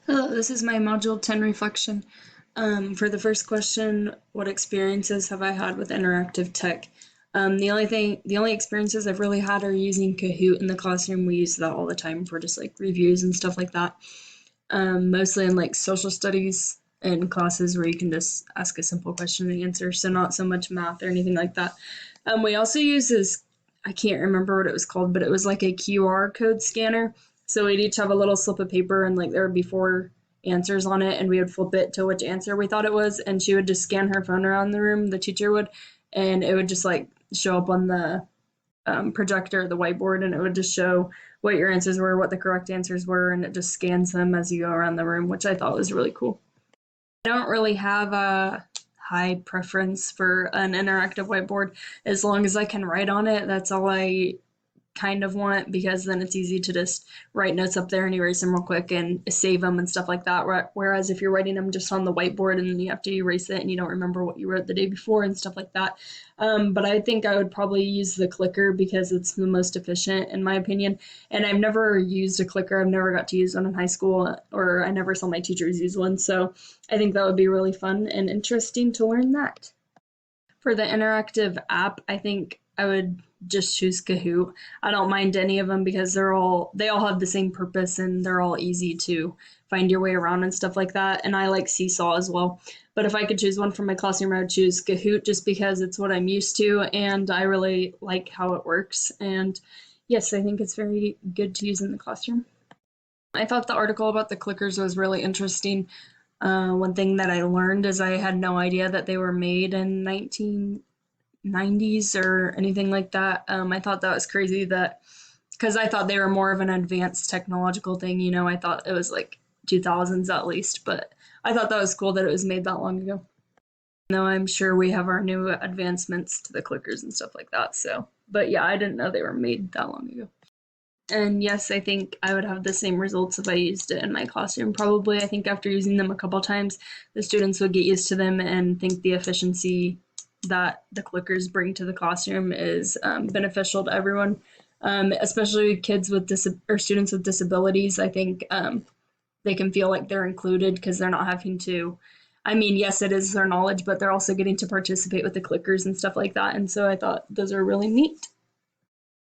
Hello, this is my Module 10 reflection. For the first question, what experiences have I had with interactive tech? The only experiences I've really had are using Kahoot in the classroom. We use that all the time for just like reviews and stuff like that. Mostly in like social studies and classes where you can just ask a simple question and answer, so not so much math or anything like that. We also use this, I can't remember what it was called, but it was like a QR code scanner. So we'd each have a little slip of paper and like there would be four answers on it, and we would flip it to which answer we thought it was, and she would just scan her phone around the room, the teacher would, and it would just like show up on the projector, the whiteboard, and it would just show what your answers were, what the correct answers were, and it just scans them as you go around the room, which I thought was really cool. I don't really have a high preference for an interactive whiteboard. As long as I can write on it, that's all I kind of want, because then it's easy to just write notes up there and erase them real quick and save them and stuff like that. Whereas if you're writing them just on the whiteboard and you have to erase it and you don't remember what you wrote the day before and stuff like that. But I think I would probably use the clicker because it's the most efficient in my opinion. And I've never used a clicker. I've never got to use one in high school, or I never saw my teachers use one. So I think that would be really fun and interesting to learn that. For the interactive app, I think I would just choose Kahoot. I don't mind any of them because they all have the same purpose and they're all easy to find your way around and stuff like that. And I like Seesaw as well. But if I could choose one for my classroom, I would choose Kahoot just because it's what I'm used to and I really like how it works. And yes, I think it's very good to use in the classroom. I thought the article about the clickers was really interesting. One thing that I learned is I had no idea that they were made in 1990s or anything like that. I thought that was crazy that because I thought they were more of an advanced technological thing. I thought it was like 2000s at least, but I thought that was cool that it was made that long ago. No, I'm sure we have our new advancements to the clickers and stuff like that. So, but yeah, I didn't know they were made that long ago. And yes, I think I would have the same results if I used it in my classroom. Probably, I think after using them a couple times, the students would get used to them and think the efficiency that the clickers bring to the classroom is beneficial to everyone, especially kids with or students with disabilities. I think they can feel like they're included because they're not having to. I mean, yes, it is their knowledge, but they're also getting to participate with the clickers and stuff like that. And so I thought those are really neat.